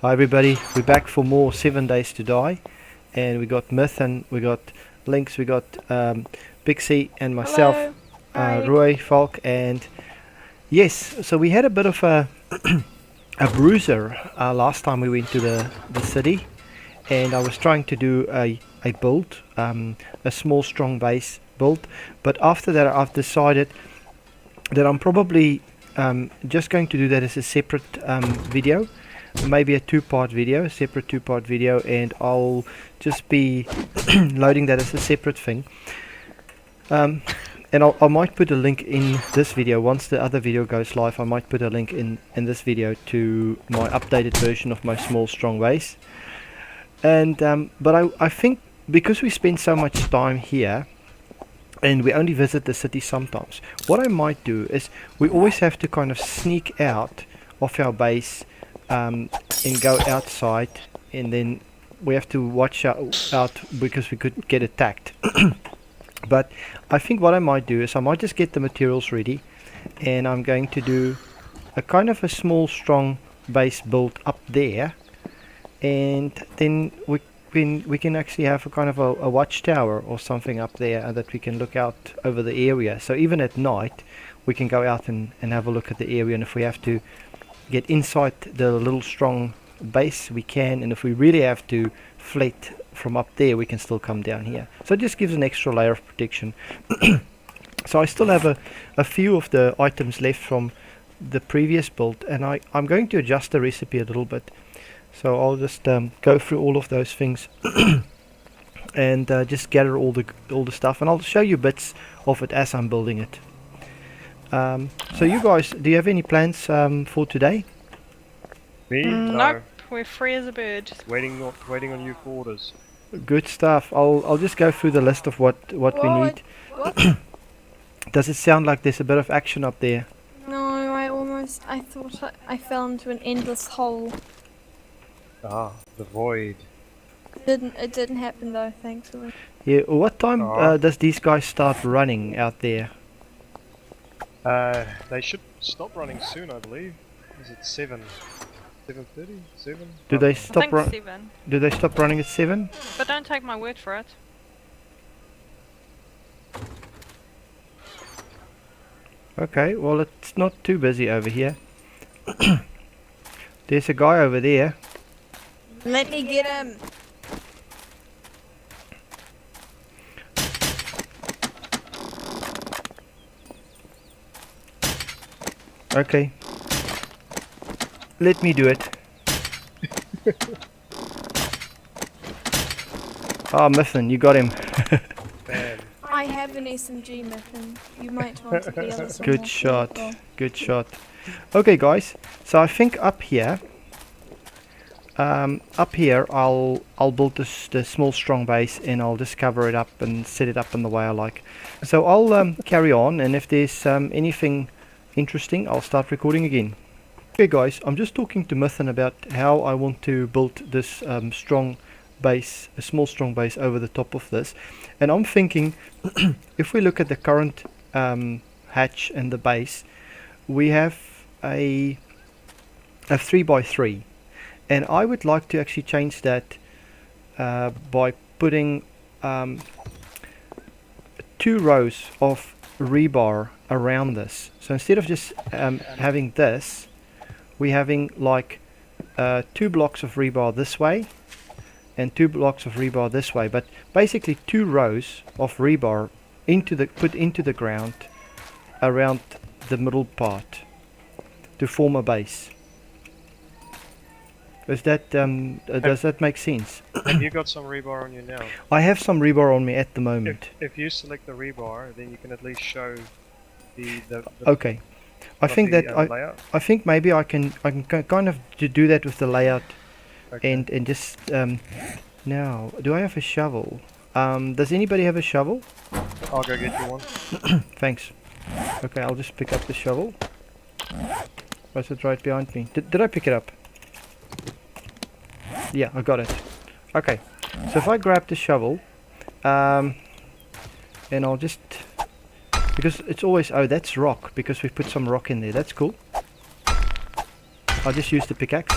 Hi everybody, we're back for more 7 Days to Die, and we got Myth and we got Lynx, we got Pixie and myself, Hello. Hi. Roy, Falk, and yes, so we had a bit of a a bruiser last time we went to the city, and I was trying to do a build, a small strong base build, but after that I've decided that I'm probably just going to do that as a separate video, maybe a two-part video, separate two-part video, and I'll just be loading that as a separate thing. And I might put a link in this video. Once the other video goes live, I might put a link in this video to my updated version of my small strong base. And but I think because we spend so much time here and we only visit the city sometimes, what I might do is we always have to kind of sneak out of our base and go outside, and then we have to watch out because we could get attacked. But I think what I might do is I might just get the materials ready, and I'm going to do a kind of a small strong base build up there, and then we can actually have a kind of a watchtower or something up there that we can look out over the area. So even at night we can go out and have a look at the area, and if we have to get inside the little strong base we can, and if we really have to flit from up there we can still come down here. So it just gives an extra layer of protection. So I still have a few of the items left from the previous build, and I'm going to adjust the recipe a little bit. So I'll just go through all of those things and just gather all the stuff, and I'll show you bits of it as I'm building it. So you guys, do you have any plans for today? Me? Nope, we're free as a bird. Waiting on you for orders. Good stuff. I'll just go through the list of what we need. What? Does it sound like there's a bit of action up there? No, I thought I fell into an endless hole. Ah, the void. It didn't happen though, thankfully. Yeah. What time does these guys start running out there? They should stop running soon, I believe. Is it 7:30? 7? Do they I stop think run? 7. Do they stop running at 7? But don't take my word for it. Okay. Well, it's not too busy over here. There's a guy over there. Let me get him. Okay. Let me do it. Oh, Mifflin, you got him. Man. I have an SMG, Mifflin. You might want to be able to. Good shot. Good shot. Okay, guys. So I think up here, I'll build the small strong base, and I'll just cover it up and set it up in the way I like. So I'll carry on, and if there's anything interesting, I'll start recording again. Okay guys, I'm just talking to Mythin about how I want to build this strong base, a small strong base over the top of this, and I'm thinking if we look at the current hatch and the base, we have a 3x3, and I would like to actually change that by putting 2 rows of rebar around this. So instead of just having this, we're having like 2 blocks of rebar this way and 2 blocks of rebar this way, but basically 2 rows of rebar put into the ground around the middle part to form a base. Is that does that make sense? Have you got some rebar on you now? I have some rebar on me at the moment. If you select the rebar, then you can at least show the Okay. I think that layout. I think maybe I can kind of do that with the layout. Okay. and just now, do I have a shovel? Does anybody have a shovel? I'll go get you one. Thanks. Okay, I'll just pick up the shovel. Was it right behind me? Did I pick it up? Yeah, I got it. Okay, so if I grab the shovel, and I'll just, because it's always, oh, that's rock, because we've put some rock in there. That's cool. I'll just use the pickaxe.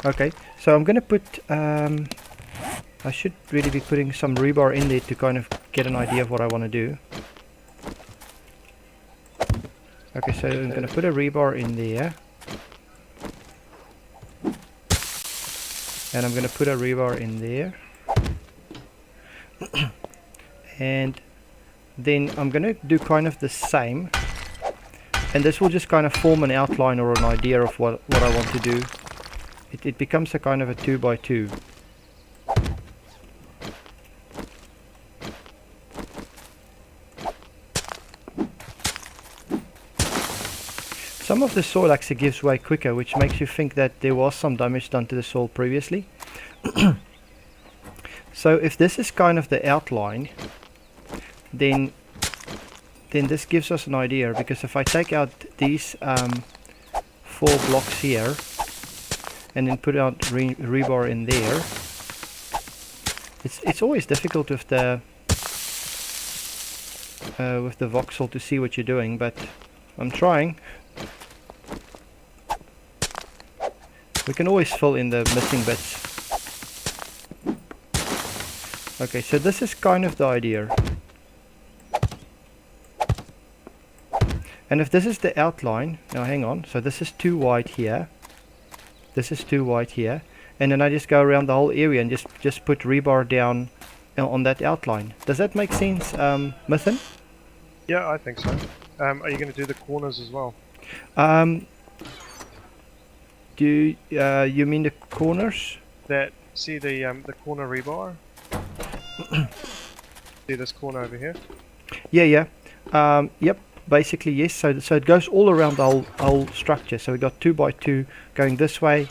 Okay, so I'm gonna put I should really be putting some rebar in there to kind of get an idea of what I want to do. Okay, so I'm gonna put a rebar in there, and I'm gonna put a rebar in there, and then I'm gonna do kind of the same, and this will just kind of form an outline or an idea of what I want to do. It becomes a kind of a 2x2. Some of the soil actually gives way quicker, which makes you think that there was some damage done to the soil previously. So if this is kind of the outline, then this gives us an idea, because if I take out these 4 blocks here and then put out rebar in there, it's always difficult with the voxel to see what you're doing, but I'm trying. We can always fill in the missing bits. Okay, so this is kind of the idea. And if this is the outline, now hang on, so this is too wide here. This is too wide here. And then I just go around the whole area and just put rebar down on that outline. Does that make sense, Mythin? Yeah, I think so. Are you going to do the corners as well? Do you mean the corners? See the corner rebar? See this corner over here? Yeah. Yep. Basically, yes. So it goes all around the whole structure. So we got 2x2 going this way,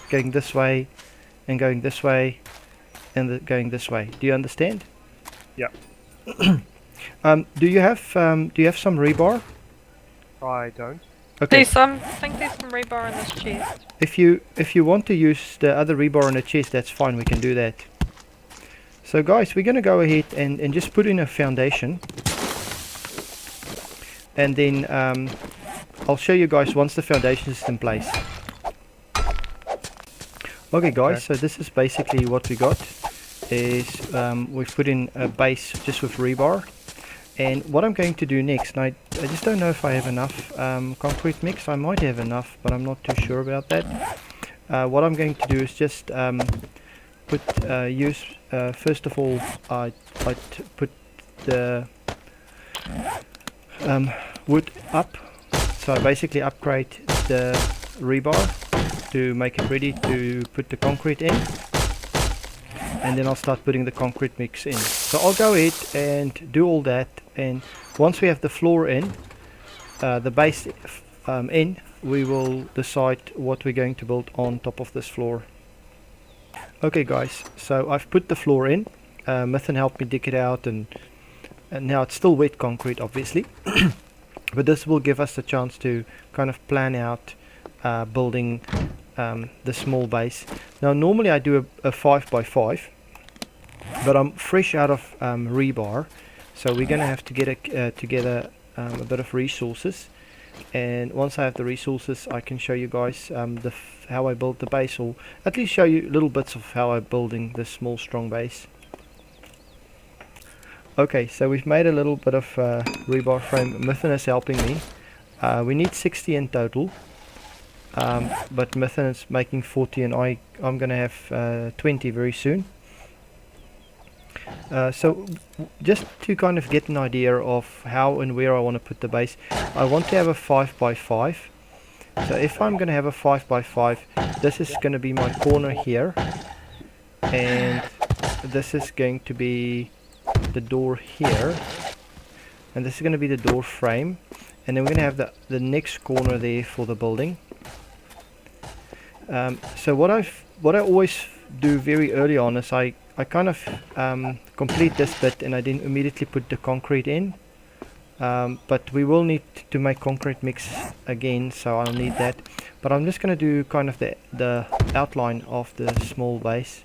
and going this way, and going this way. Do you understand? Yeah. Do you have some rebar? I don't. Okay. I think there's some rebar in this chest. If you want to use the other rebar in the chest, that's fine. We can do that. So guys, we're gonna go ahead and just put in a foundation, and then I'll show you guys once the foundation is in place. Okay guys, so this is basically what we got. Is we've put in a base just with rebar, and what I'm going to do next, and I just don't know if I have enough concrete mix. I might have enough, but I'm not too sure about that. What I'm going to do is just use first of all I put the wood up, so I basically upgrade the rebar to make it ready to put the concrete in, and then I'll start putting the concrete mix in. So I'll go ahead and do all that, and once we have the floor in, the base in, we will decide what we're going to build on top of this floor. Okay guys, so I've put the floor in. Mythin helped me dig it out, and now it's still wet concrete obviously. But this will give us a chance to kind of plan out building the small base. Now normally I do a 5x5, but I'm fresh out of rebar, so we're gonna have to get together a bit of resources, and once I have the resources I can show you guys how I build the base, or at least show you little bits of how I'm building this small strong base. Okay, so we've made a little bit of rebar frame. Mythin is helping me. We need 60 in total, but Mythin is making 40, and I'm gonna have 20 very soon. So just to kind of get an idea of how and where I want to put the base, I want to have a 5x5. So if I'm going to have a 5x5, this is going to be my corner here, and this is going to be the door here, and this is going to be the door frame, and then we're going to have the next corner there for the building. So what I always do very early on is I kind of complete this bit, and I then immediately put the concrete in, but we will need to make concrete mix again, so I'll need that. But I'm just going to do kind of the outline of the small base.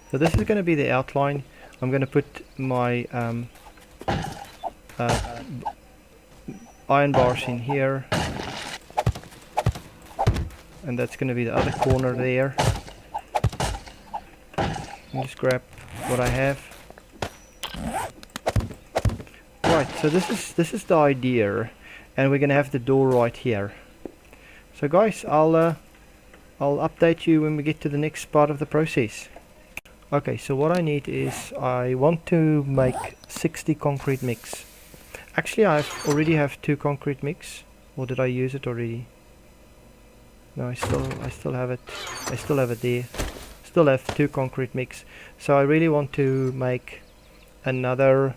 So this is going to be the outline. I'm going to put my iron bars in here. and that's going to be the other corner there. Let me just grab what I have. Right, so this is the idea, and we're going to have the door right here. So guys, I'll update you when we get to the next part of the process. Okay, so what I need is I want to make 60 concrete mix. Actually, I already have 2 concrete mix, or did I use it already? No, I still have it. I still have it there. Still have 2 concrete mix. So I really want to make another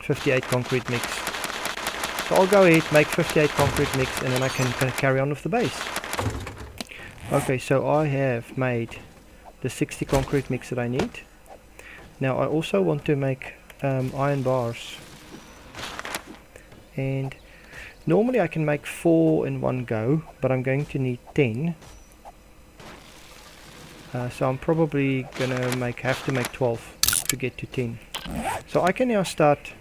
58 concrete mix. So I'll go ahead, make 58 concrete mix, and then I can carry on with the base. Okay, so I have made the 60 concrete mix that I need. Now I also want to make iron bars, and normally I can make 4 in one go, but I'm going to need 10. So I'm probably gonna have to make 12 to get to 10. So I can now start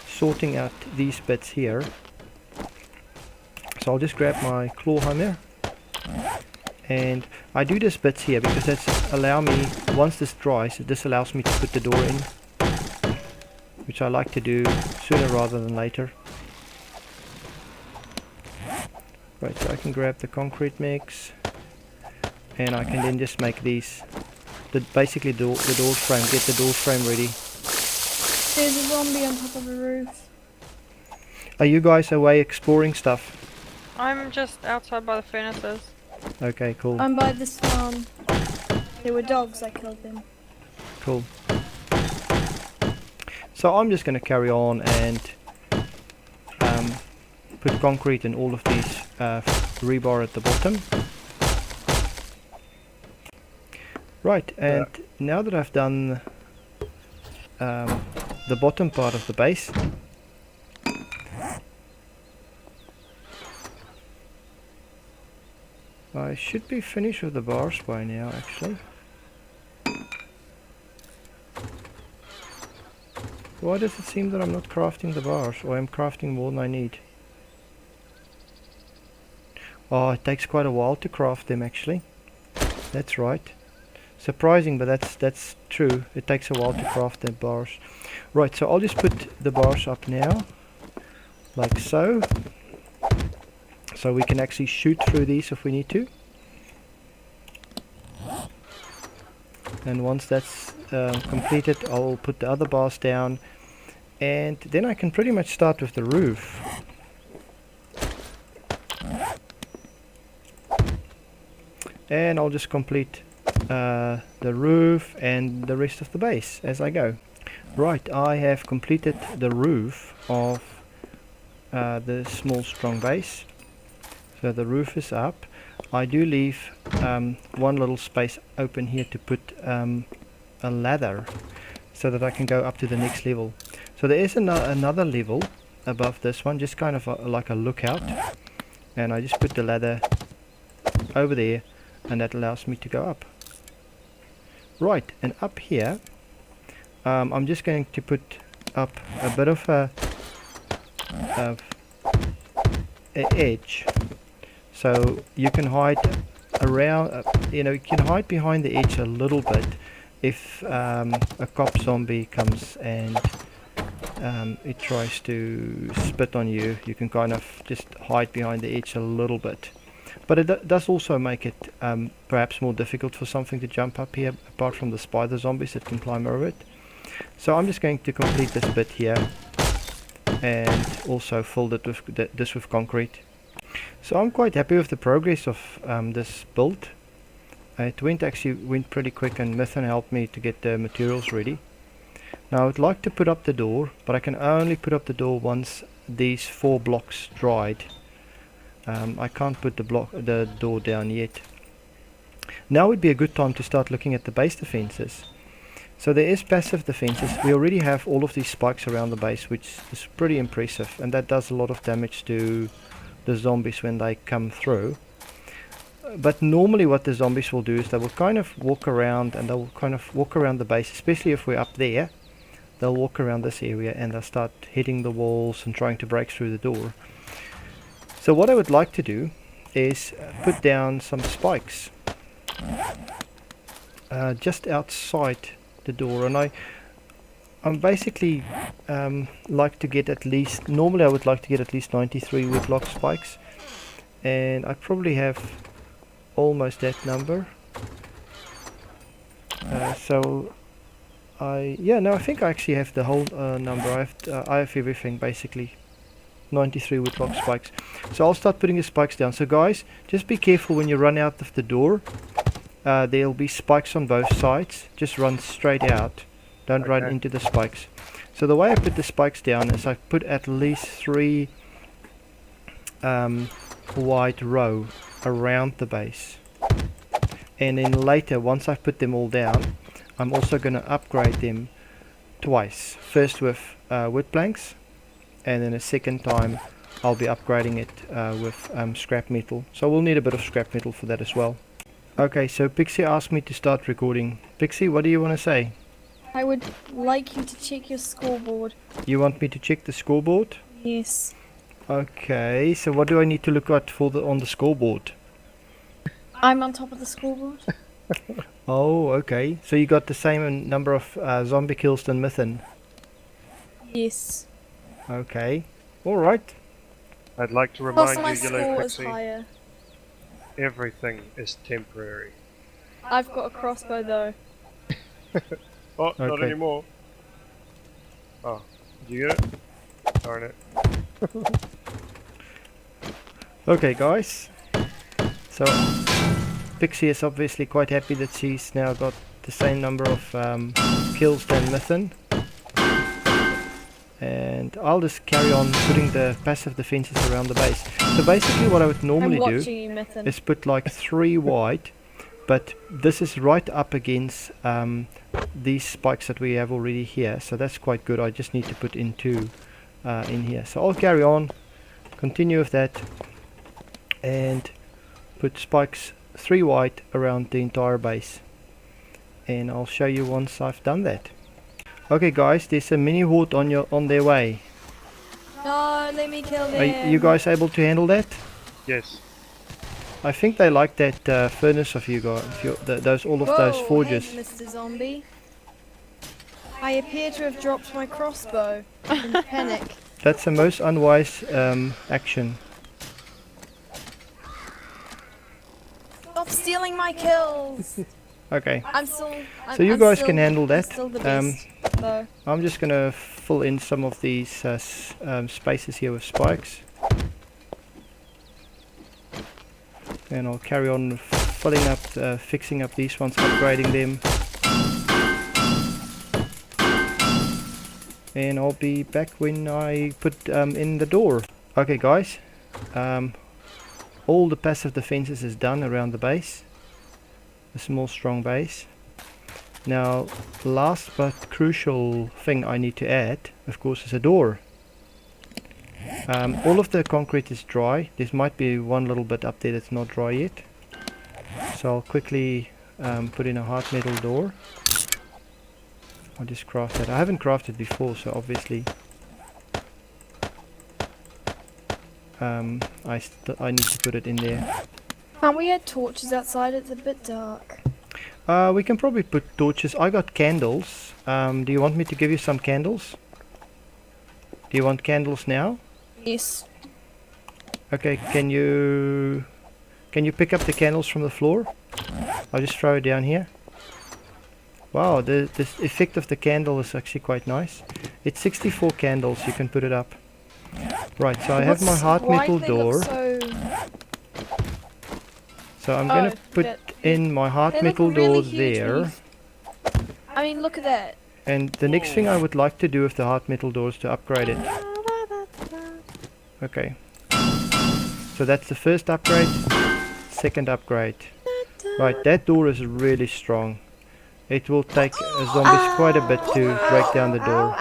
sorting out these bits here. So I'll just grab my claw hammer, and I do this bits here because that's allow me, once this dries, this allows me to put the door in, which I like to do sooner rather than later. Right, so I can grab the concrete mix, and I can then just make these, basically the door frame, get the door frame ready. There's a zombie on top of the roof. Are you guys away exploring stuff? I'm just outside by the furnaces. Okay, cool. I'm by this farm. There were dogs, I killed them. Cool. So I'm just going to carry on and put concrete in all of these rebar at the bottom. Right, and now that I've done the bottom part of the base, I should be finished with the bars by now, actually. Why does it seem that I'm not crafting the bars, or I'm crafting more than I need? Oh, it takes quite a while to craft them, actually. That's right. Surprising, but that's true. It takes a while to craft the bars. Right, so I'll just put the bars up now, like so. So we can actually shoot through these if we need to. And once that's completed, I'll put the other bars down, and then I can pretty much start with the roof. And I'll just complete the roof and the rest of the base as I go. Right, I have completed the roof of the small strong base. So the roof is up. I do leave one little space open here to put a ladder so that I can go up to the next level. So there is another level above this one, just kind of like a lookout, and I just put the ladder over there, and that allows me to go up. Right, and up here I'm just going to put up a bit of a edge, so you can hide around, you can hide behind the edge a little bit if a cop zombie comes and it tries to spit on you. You can kind of just hide behind the edge a little bit, but it does also make it perhaps more difficult for something to jump up here, apart from the spider zombies that can climb over it. So I'm just going to complete this bit here and also fill it with this with concrete. So I'm quite happy with the progress of this build. It actually went pretty quick, and Mython helped me to get the materials ready. Now I would like to put up the door, but I can only put up the door once these 4 blocks dried. I can't put the door down yet. Now would be a good time to start looking at the base defenses. So there is passive defenses. We already have all of these spikes around the base, which is pretty impressive, and that does a lot of damage to the zombies when they come through. But normally what the zombies will do is they will kind of walk around, and they'll kind of walk around the base, especially if we're up there. They'll walk around this area and they'll start hitting the walls and trying to break through the door. So what I would like to do is put down some spikes just outside the door, and I'm basically like to get at least, normally I would like to get at least 93 woodlock spikes, and I probably have almost that number. So I think I actually have the whole number. I have everything basically. 93 woodlock spikes. So I'll start putting the spikes down. So guys, just be careful when you run out of the door. There'll be spikes on both sides. Just run straight out. Don't run into the spikes. So the way I put the spikes down is I put at least 3 wide row around the base. And then later, once I've put them all down, I'm also going to upgrade them twice. First with wood planks, and then a second time I'll be upgrading it with scrap metal. So we'll need a bit of scrap metal for that as well. Okay, so Pixie asked me to start recording. Pixie, what do you want to say? I would like you to check your scoreboard. You want me to check the scoreboard? Yes. Okay, so what do I need to look at on the scoreboard? I'm on top of the scoreboard. Oh, okay. So you got the same number of zombie kills than Mythin. Yes. Okay. Alright. I'd like to Plus remind my you, Yellow score is Pixie, higher. everything is temporary. I've got a crossbow though. Oh, not Okay. anymore. Oh, did you get it? Darn it. Okay, guys. So Pixie is obviously quite happy that she's now got the same number of kills than Mythin. And I'll just carry on putting the passive defenses around the base. So basically what I would normally I'm watching do you, Mythin. is put like 3 wide, but this is right up against these spikes that we have already here, so that's quite good. I just need to put in 2 in here. So I'll carry on, continue with that, and put spikes 3 wide around the entire base, and I'll show you once I've done that. Okay guys, there's a mini horde on their way. No, let me kill them. Are you guys able to handle that? Yes. I think they like that furnace of you guys, all of those forges. Hey, Mr. Zombie. I appear to have dropped my crossbow in panic. That's the most unwise action. Stop stealing my kills. Okay, So you guys can handle that. Still the best, though. I'm just gonna fill in some of these spaces here with spikes, and I'll carry on filling up, fixing up these ones, upgrading them, and I'll be back when I put in the door. Okay guys, all the passive defenses is done around the base, a small strong base. Now, last but crucial thing I need to add, of course, is a door. All of the concrete is dry. There might be one little bit up there that's not dry yet. So I'll quickly put in a hard metal door. I'll just craft that. I haven't crafted before, so obviously I need to put it in there. Can't we add torches outside? It's a bit dark. We can probably put torches. I got candles. Do you want me to give you some candles? Do you want candles now? Yes. Okay, can you pick up the candles from the floor? I'll just throw it down here. Wow, the effect of the candle is actually quite nice. It's 64 candles, you can put it up. Right, so I have my hard metal door. So I'm gonna put in my hard metal door there. I mean, look at that. And the next thing I would like to do with the hard metal door is to upgrade it. Okay. So that's the first upgrade, second upgrade. Right, that door is really strong. It will take zombies quite a bit to break down the door.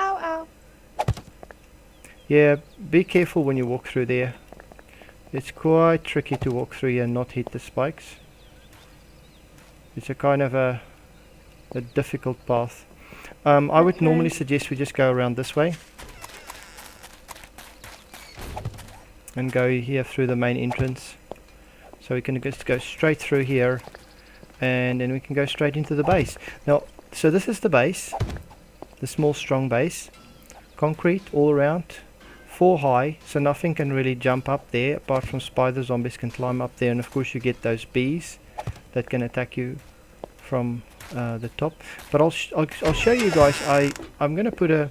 Yeah, be careful when you walk through there. It's quite tricky to walk through here and not hit the spikes. It's a kind of a difficult path. I would normally suggest we just go around this way. and go here through the main entrance. So we can just go straight through here, and then we can go straight into the base. Now, so this is the base, the small strong base, concrete all around, 4 high, so nothing can really jump up there apart from spider zombies can climb up there, and of course you get those bees that can attack you from the top. But I'll show you guys. I'm gonna put a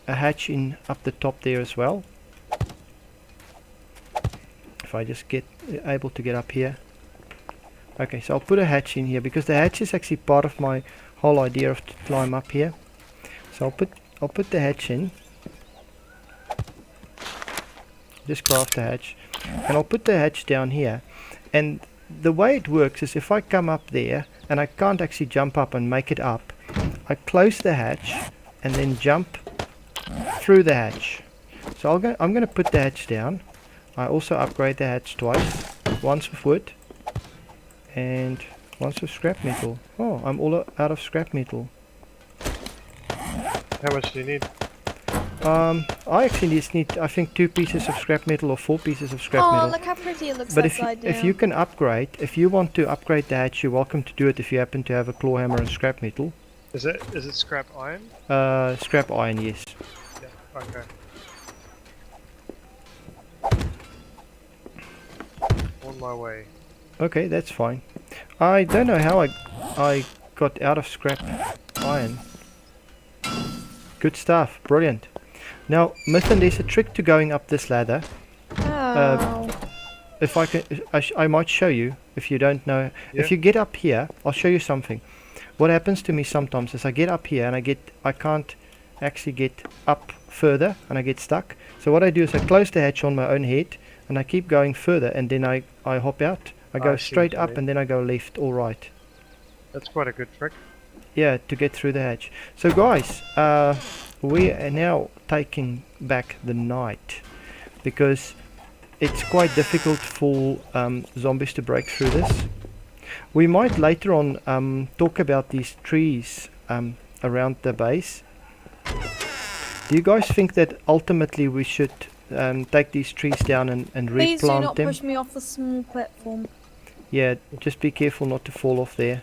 hatch in up the top there as well. If I just get able to get up here. Okay, so I'll put a hatch in here because the hatch is actually part of my whole idea of to climb up here. So I'll put the hatch in. Just craft the hatch, and I'll put the hatch down here. And the way it works is if I come up there and I can't actually jump up and make it up, I close the hatch and then jump through the hatch. So I'm going to put the hatch down. I also upgrade the hatch twice, once with wood and once with scrap metal. Oh, I'm all out of scrap metal. How much do you need? I actually just need, I think, 2 pieces of scrap metal or 4 pieces of scrap Oh, metal. look how pretty it looks But upside down. if you can upgrade, if you want to upgrade the hatch, you're welcome to do it if you happen to have a claw hammer and scrap metal. Is it scrap iron? Scrap iron, yes. Yeah, okay. On my way. Okay, that's fine. I don't know how I got out of scrap iron. Good stuff, brilliant. Now, Mythen, there's a trick to going up this ladder. Oh. If I can, I might show you if you don't know. Yeah. If you get up here, I'll show you something. What happens to me sometimes is I get up here and I can't actually get up further and I get stuck. So what I do is I close the hatch on my own head and I keep going further, and then I hop out. I go I see straight what you up mean. and then I go left or right. That's quite a good trick. Yeah, to get through the hatch. So guys, we are now taking back the night because it's quite difficult for zombies to break through this. We might later on talk about these trees around the base. Do you guys think that ultimately we should take these trees down and Please do replant not them? push me off the small platform. Yeah, just be careful not to fall off there.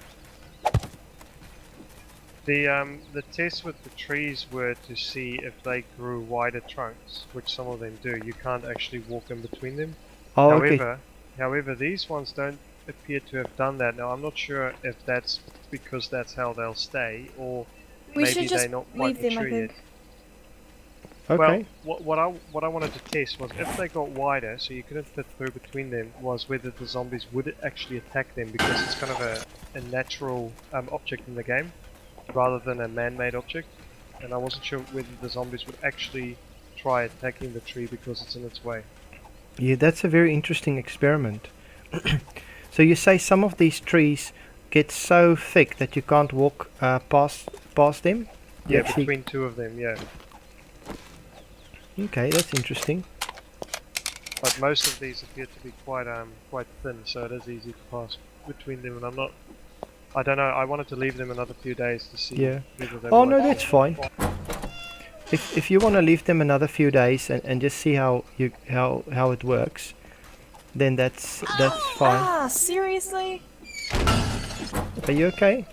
The tests with the trees were to see if they grew wider trunks, which some of them do. You can't actually walk in between them. Oh, okay. However, these ones don't appear to have done that. Now, I'm not sure if that's because that's how they'll stay, or We maybe should just they're not quite leave them, I mature yet. think. Okay. Well, what I wanted to test was if they got wider, so you couldn't fit through between them, was whether the zombies would actually attack them, because it's kind of a natural object in the game, rather than a man-made object. And I wasn't sure whether the zombies would actually try attacking the tree because it's in its way. Yeah, that's a very interesting experiment. So you say some of these trees get so thick that you can't walk past them? You Yeah, actually- between two of them, yeah. Okay, that's interesting. But most of these appear to be quite thin, so it is easy to pass between them. And I don't know. I wanted to leave them another few days to see. Yeah. whether they Oh will no, actually- that's fine. If you want to leave them another few days and just see how it works, then that's fine. Ah, seriously? Are you okay?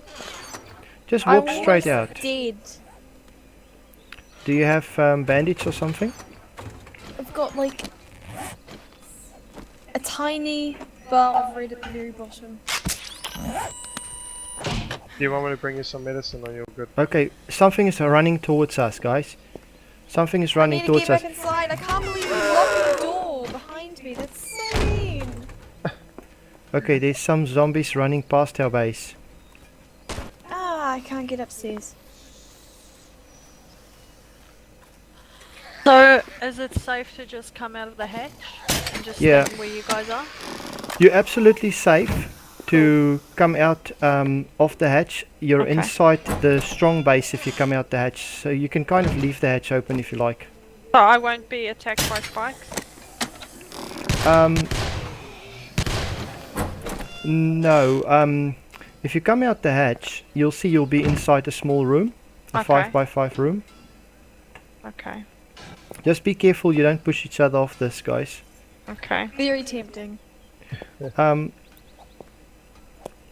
Just I walk straight was out. dead. Do you have bandage or something? I've got like a tiny bar of red at the very bottom. Do you want me to bring you some medicine, or you're good? Okay, something is running towards us, guys. Something is I running need to towards get us. back inside. I can't believe you locked the door behind me. That's so mean. Okay, there's some zombies running past our base. Ah, I can't get upstairs. So, is it safe to just come out of the hatch and just Yeah. stand where you guys are? You're absolutely safe to come out of the hatch. You're Okay. inside the strong base if you come out the hatch, so you can kind of leave the hatch open if you like. So I won't be attacked by spikes? No. If you come out the hatch, you'll see you'll be inside a small room, a Okay. 5x5 room. Okay. Just be careful you don't push each other off this, guys. Okay. Very tempting.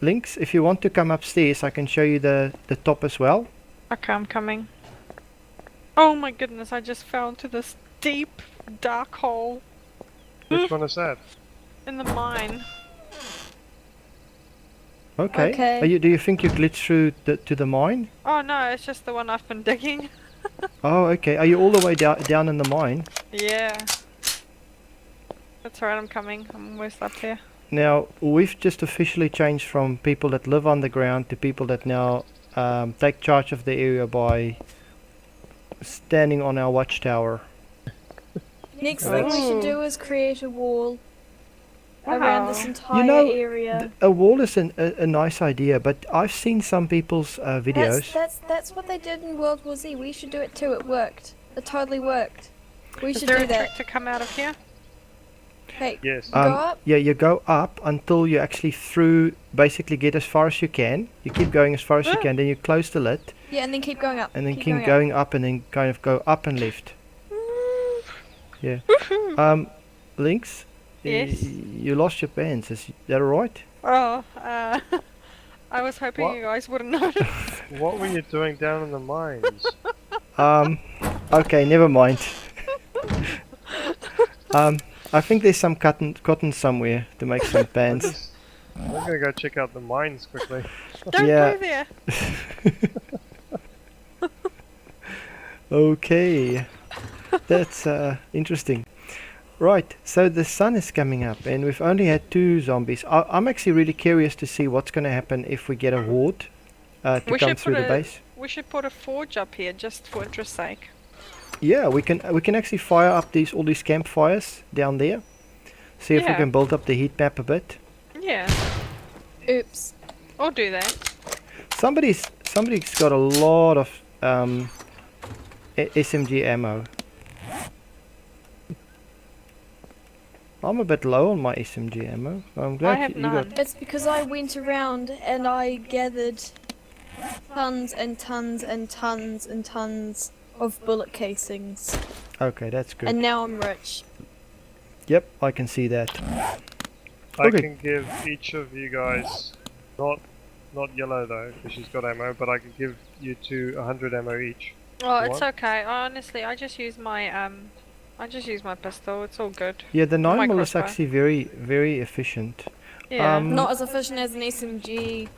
Links, if you want to come upstairs, I can show you the top as well. Okay, I'm coming. Oh my goodness, I just fell into this deep, dark hole Which one is that? in the mine. Okay. Okay. Do you think you glitched through to the mine? Oh no, it's just the one I've been digging. Oh, okay. Are you all the way down in the mine? Yeah. That's alright, I'm coming. I'm almost up there. Now, we've just officially changed from people that live underground to people that now take charge of the area by standing on our watchtower. Next thing we should do is create a wall around this entire You know, area. A wall is a nice idea, but I've seen some people's videos. That's what they did in World War Z. We should do it too. It worked. It totally worked. We Is should there do a that. trick to come out of here? Hey, Yes. go up. Yeah, you go up until you actually basically get as far as you can. You keep going as far as you can, then you close the lid, Yeah, and then keep going up. and then keep keep going up, and then kind of go up and left. Yeah. Links? Yes? You lost your pants, is that alright? Oh, I was hoping What? you guys wouldn't notice. What were you doing down in the mines? Okay, never mind. I think there's some cotton somewhere to make some pants. I'm gonna go check out the mines quickly. Don't Yeah. go there. Okay, that's interesting. Right, so the sun is coming up and we've only had 2 zombies. I'm actually really curious to see what's going to happen if we get a horde to We come should through put the a- base. We should put a forge up here just for interest's sake. Yeah, we can actually fire up all these campfires down there. See if we Yeah. can build up the heat map a bit. Yeah, Oops. or do that. Somebody's got a lot of SMG ammo. I'm a bit low on my SMG ammo. I'm glad have you got. none. It's because I went around and I gathered tons and tons and tons and tons of bullet casings. Okay, that's good. And now I'm rich. Yep, I can see that. I Okay. can give each of you guys, not yellow though, because she's got ammo, but I can give you 100 ammo each. Oh, You it's want? okay. Honestly, I just use my pistol. It's all good. Yeah, the My 9mm is crossbow. actually very efficient. Yeah. Not as efficient as an SMG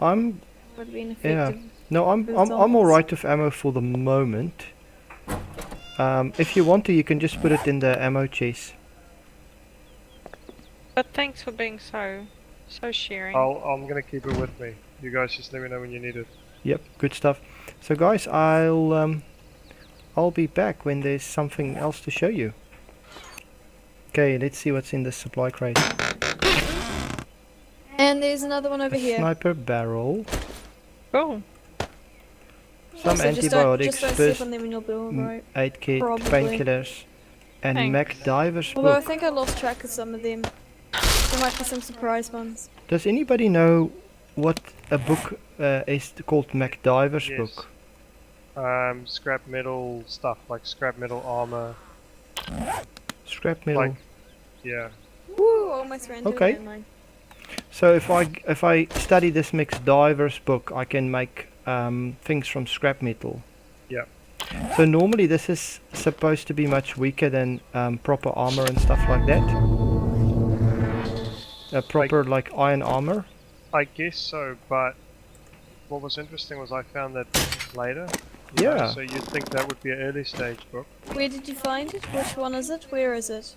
I'm would have been Yeah. effective. no, I'm With I'm zombies. alright with ammo for the moment. If you want to, you can just put it in the ammo chest. But thanks for being so sharing. I'm gonna keep it with me. You guys just let me know when you need it. Yep, good stuff. So guys, I'll be back when there's something else to show you. Okay, let's see what's in the supply crate. And there's another one over A here. sniper barrel, Cool. some So antibiotics, just don't first step on them and you'll be alright. aid kit, Probably. painkillers, and Thanks. MacDiver's Although I book. think I lost track of some of them. There might be some surprise ones. Does anybody know what a book is called MacDiver's Yes. book? Scrap metal stuff, like scrap metal armor. Scrap metal. Like, yeah. Woo! Almost ran Okay. into a landmine. So if I study this MacDiver's book, I can make things from scrap metal. Yeah. So normally this is supposed to be much weaker than proper armor and stuff like that. Proper like iron armor. I guess so, but what was interesting was I found that later. you know, Yeah. so you'd think that would be an early stage book. Where did you find it? Which one is it? Where is it?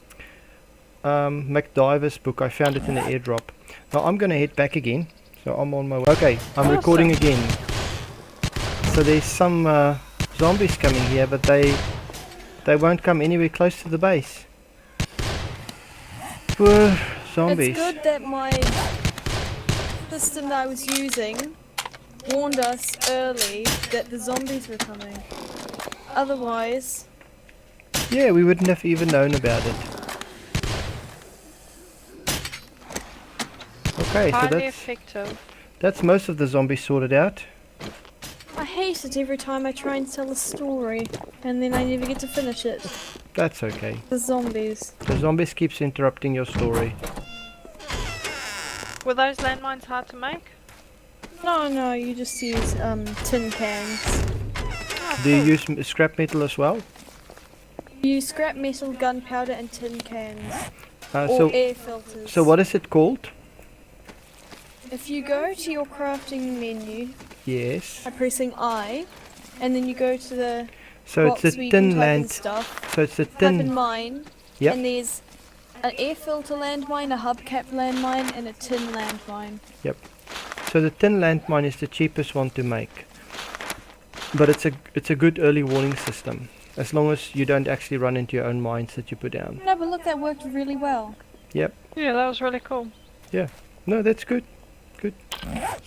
MacDiver's book. I found it in the airdrop. Now I'm gonna head back again. So I'm on my way. Okay, I'm Awesome. recording again. So there's some zombies coming here, but they won't come anywhere close to the base. Poor zombies. It's good that my system that I was using warned us early that the zombies were coming. Otherwise, Yeah, we wouldn't have even known about it. Okay, so Highly that's effective. most of the zombies sorted out. I hate it every time I try and tell a story, and then I never get to finish it. That's okay. The zombies. The zombies keeps interrupting your story. Were those landmines hard to make? No, you just use tin cans. Oh, Do you cool. use scrap metal as well? You use scrap metal, gunpowder, and tin cans. Or So air filters. what is it called? If you go to your crafting menu Yes. by pressing I, and then you go to the So box it's where a you can tin type in land. stuff, So it's a type in tin. mine, Yep. and there's an air filter landmine, a hubcap landmine, and a tin landmine. So the tin landmine is the cheapest one to make. But it's a good early warning system. As long as you don't actually run into your own mines that you put down. No, but look, that worked really well. Yeah, that was really cool. No, that's good. Good.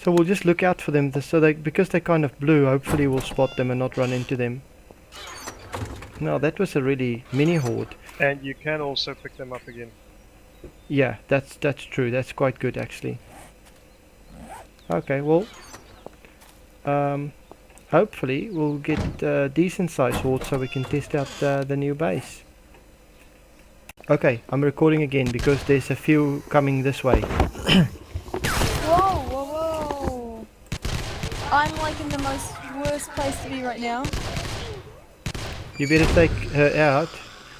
So we'll just look out for them. So because they're kind of blue, hopefully we'll spot them and not run into them. No, that was a really mini horde. And you can also pick them up again. Yeah, that's true. That's quite good actually. Okay, well, hopefully we'll get a decent size horde so we can test out the new base. Okay, I'm recording again because there's a few coming this way. Whoa. I'm like in the worst place to be right now. You better take her out.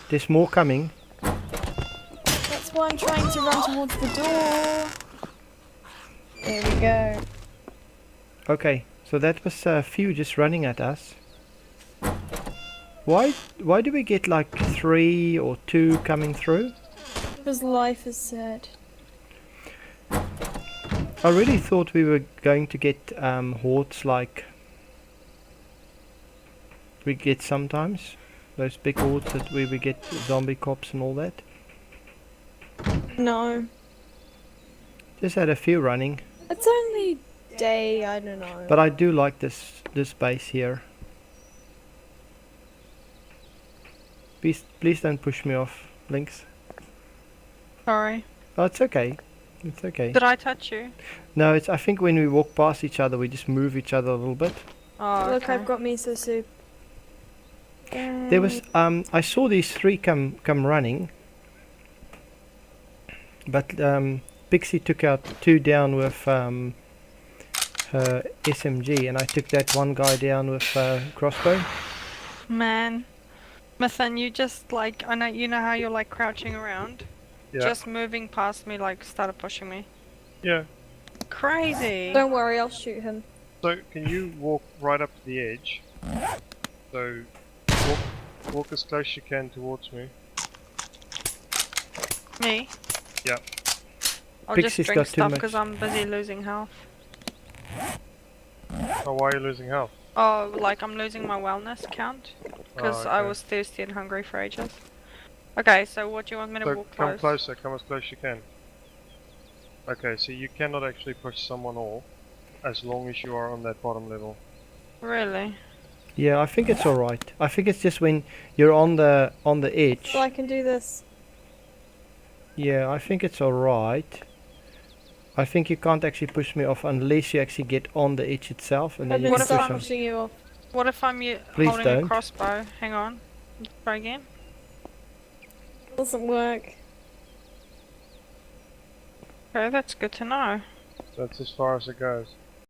There's more coming. That's why I'm trying to run towards the door. There we go. Okay, so that was a few just running at us. Why do we get like 3 or 2 coming through? Because life is sad. I really thought we were going to get hordes like we get sometimes. Those big hordes that we get zombie cops and all that. No. Just had a few running. It's only day, I don't know. But I do like this base here. Please don't push me off, Lynx. Sorry. Oh, it's okay. It's okay. Did I touch you? No, I think when we walk past each other, we just move each other a little bit. Oh, Look, okay. I've got miso soup. There was I saw these 3 come running, but Pixie took out 2 down with her SMG, and I took that one guy down with crossbow. Man. Mathan, you just like, I know, you know how you're like crouching around? Yeah. Just moving past me like started pushing me. Yeah. Crazy. Don't worry, I'll shoot him. So can you walk right up to the edge? So walk as close as you can towards me. Me? Yeah. I'll Pixie's just drink got too stuff much. because I'm busy losing health. Oh, why are you losing health? Oh, like I'm losing my wellness count because Oh, I okay. was thirsty and hungry for ages. Okay, so what do you want me to So walk come close? closer, come as close as you can. Okay, so you cannot actually push someone off as long as you are on that bottom level. Really? Yeah, I think it's alright. I think it's just when you're on the edge. So I can do this. Yeah, I think it's alright. I think you can't actually push me off unless you actually get on the edge itself, and then I've you been can What if push I'm- on. pushing you off. What if I'm Please holding a don't. crossbow? Hang on. Try again. Doesn't work. Okay, that's good to know. That's as far as it goes.